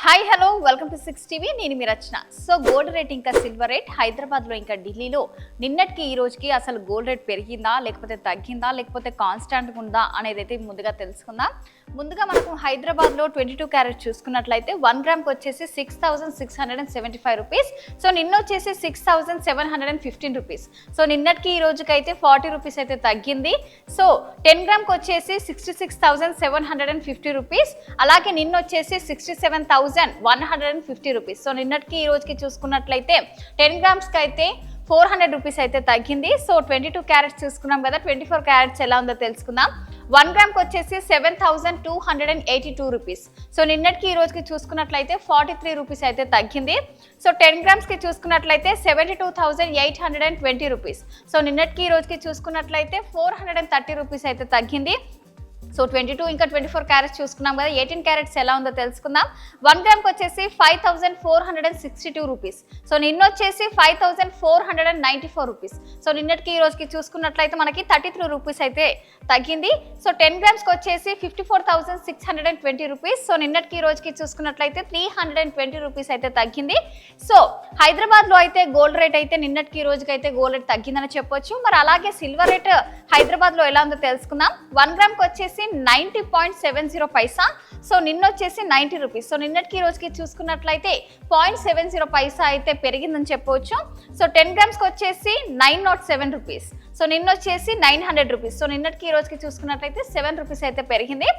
Hi hello welcome to 6 TV. నేను మీ రచన. So gold rate ఇంకా silver rate హైదరాబాద్లో ఇంకా ఢిల్లీలో నిన్నటికి ఈ రోజుకి అసలు గోల్డ్ రేట్ పెరిగిందా లేకపోతే తగ్గిందా లేకపోతే కాన్స్టాంట్గా ఉందా అనేది అయితే ముందుగా తెలుసుకుందాం. ముందుగా మనకు హైదరాబాద్లో 22 క్యారెట్ చూసుకున్నట్లయితే 1 గ్రామ్కి వచ్చేసి 6,675 రూపీస్. సో నిన్న వచ్చేసి 6,715 రూపీస్. సో నిన్నటికి ఈ రోజుకైతే 40 రూపీస్ అయితే తగ్గింది. సో 10 గ్రామ్కి వచ్చేసి 66,750 రూపీస్. అలాగే నిన్న వచ్చేసి 67,150 రూపీస్. సో నిన్నటికి ఈ రోజుకి చూసుకున్నట్లయితే 10 గ్రామ్స్కి అయితే 400 రూపీస్ అయితే తగ్గింది. సో 22 క్యారెట్స్ చూసుకున్నాం కదా, 24 క్యారెట్స్ ఎలా ఉందో తెలుసుకుందాం. 1 గ్రామ్కి వచ్చేసి 7,282 రూపీస్. సో నిన్నటికి ఈ రోజుకి చూసుకున్నట్లయితే 43 రూపీస్ అయితే తగ్గింది. సో 10 గ్రామ్స్కి చూసుకున్నట్లయితే 72,820 రూపీస్. సో నిన్నటికి ఈ రోజుకి చూసుకున్నట్లయితే 430 రూపీస్ అయితే తగ్గింది. సో 22 ఇంకా 24 క్యారెట్స్ చూసుకున్నాం కదా, 18 క్యారెట్స్ ఎలా ఉందో తెలుసుకుందాం. 1 గ్రామ్కి వచ్చేసి 5,462 రూపీస్. సో నిన్న వచ్చేసి 5,494 రూపీస్. సో నిన్నటికి ఈ రోజుకి చూసుకున్నట్లయితే మనకి 33 రూపీస్ అయితే తగ్గింది. సో 10 గ్రామ్స్కి వచ్చేసి 54,620 రూపీస్. సో నిన్నటికి ఈ రోజుకి చూసుకున్నట్లయితే 320 రూపీస్ అయితే తగ్గింది. సో హైదరాబాద్లో అయితే గోల్డ్ రేట్ అయితే నిన్నటికి ఈ రోజుకి అయితే గోల్డ్ రేట్ తగ్గిందని చెప్పొచ్చు. మరి అలాగే సిల్వర్ రేట్ హైదరాబాద్లో ఎలా ఉందో తెలుసుకుందాం. 1 గ్రామ్కి వచ్చేసి 90.70 పైసా. సో నిన్న వచ్చేసి 90 రూపీస్. సో నిన్నటికి ఈ రోజుకి చూసుకున్నట్లయితే 0.70 పైసా అయితే పెరిగిందని చెప్పవచ్చు. సో 10 గ్రామ్స్కి వచ్చేసి 907 రూపీస్. సో నిన్న వచ్చేసి 900 రూపీస్. సో నిన్నటికి ఈ రోజుకి చూసుకున్నట్లయితే 7 రూపీస్ అయితే పెరిగింది.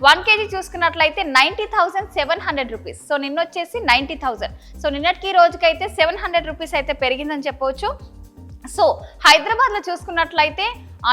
1 kg చూసుకున్నట్లయితే 90,700 రూపీస్. సో నిన్న వచ్చేసి 90,000. సో నిన్నటికి ఈ రోజుకైతే 700 రూపీస్ అయితే పెరిగిందని చెప్పవచ్చు. సో హైదరాబాద్లో చూసుకున్నట్లయితే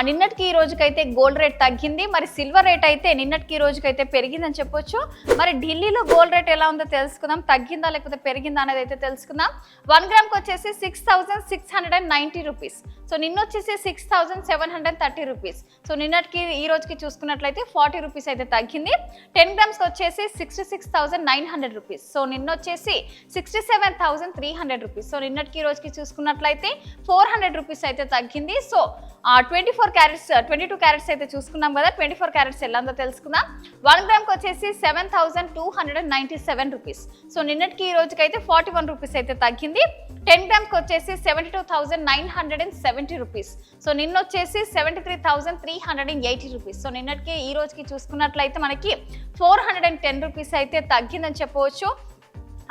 నిన్నటికి ఈ రోజుకైతే గోల్డ్ రేట్ తగ్గింది. మరి సిల్వర్ రేట్ అయితే నిన్నటికి ఈ రోజుకైతే పెరిగిందని చెప్పొచ్చు. మరి ఢిల్లీలో గోల్డ్ రేట్ ఎలా ఉందో తెలుసుకుందాం. తగ్గిందా లేకపోతే పెరిగిందా అనేది అయితే తెలుసుకుందాం. 1 గ్రామ్కి వచ్చేసి 6,690 రూపీస్. సో నిన్న వచ్చేసి 6,730 రూపీస్. సో నిన్నటికి ఈ రోజుకి చూసుకున్నట్లయితే 40 రూపీస్ అయితే తగ్గింది. 10 గ్రామ్స్కి వచ్చేసి 66,900 రూపీస్. సో నిన్న వచ్చేసి 67,300 రూపీస్. సో నిన్నటికి ఈ రోజుకి చూసుకున్నట్లయితే 400 రూపీస్ అయితే తగ్గింది. సో 22 క్యారెట్స్ అయితే చూసుకున్నాం కదా, 24 క్యారెట్స్ ఎలా ఉందో తెలుసుకుందాం. 1 గ్రామ్కి వచ్చేసి 7,297 రూపీస్. సో నిన్నటికి ఈ రోజుకైతే 41 రూపీస్ అయితే తగ్గింది. 10 గ్రామ్స్కి వచ్చేసి 72,970 రూపీస్. సో నిన్న వచ్చేసి 73,380 రూపీస్. సో నిన్నటికి ఈ రోజుకి చూసుకున్నట్లయితే మనకి 410 రూపీస్ అయితే తగ్గిందని చెప్పవచ్చు.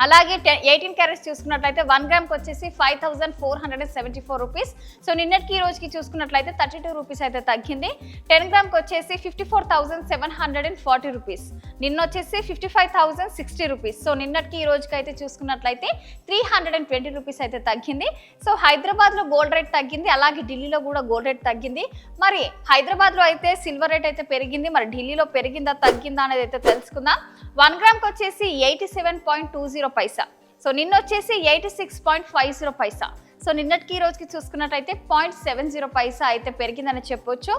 అలాగే 18 క్యారెట్స్ చూసుకున్నట్లయితే 1 గ్రామ్కి వచ్చేసి 5,474 రూపీస్. సో నిన్నటికి ఈ రోజుకి చూసుకున్నట్లయితే 32 రూపీస్ అయితే తగ్గింది. 10 గ్రామ్కి వచ్చేసి 54,740 రూపీస్. నిన్న వచ్చేసి 55,060 రూపీస్. సో నిన్నటికి ఈ రోజుకి అయితే చూసుకున్నట్లయితే 320 రూపీస్ అయితే తగ్గింది. సో హైదరాబాద్లో గోల్డ్ రేట్ తగ్గింది, అలాగే ఢిల్లీలో కూడా గోల్డ్ రేట్ తగ్గింది. మరి హైదరాబాద్లో అయితే సిల్వర్ రేట్ అయితే పెరిగింది. మరి ఢిల్లీలో పెరిగిందా తగ్గిందా అనేది అయితే తెలుసుకుందాం. 1 గ్రామ్కి వచ్చేసి 87.20 పైసా. సో నిన్న వచ్చేసి 86.50 పైసా. సో నిన్నటికి ఈ రోజుకి చూసుకున్నట్లయితే 0.70 పైసా అయితే పెరిగిందని చెప్పొచ్చు.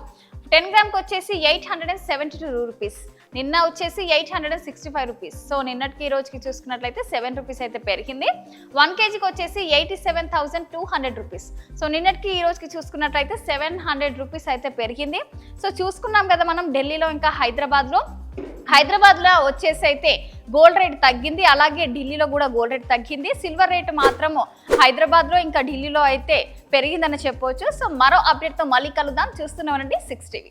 10 గ్రామ్కి వచ్చేసి 872 రూపీస్. నిన్న వచ్చేసి 865 రూపీస్. సో నిన్నటికి ఈ రోజుకి చూసుకున్నట్లయితే 7 రూపీస్ అయితే పెరిగింది. 1 kgకి వచ్చేసి 87,200 రూపీస్. సో నిన్నటికి ఈ రోజుకి చూసుకున్నట్లయితే 700 రూపీస్ అయితే పెరిగింది. సో చూసుకున్నాం కదా మనం ఢిల్లీలో ఇంకా హైదరాబాద్లో వచ్చేసి అయితే గోల్డ్ రేట్ తగ్గింది, అలాగే ఢిల్లీలో కూడా గోల్డ్ రేట్ తగ్గింది. సిల్వర్ రేట్ మాత్రము హైదరాబాద్లో ఇంకా ఢిల్లీలో అయితే పెరిగిందని చెప్పవచ్చు. సో మరో అప్డేట్తో మళ్ళీ కలుద్దాం. చూస్తూనే ఉండండి 6 TV.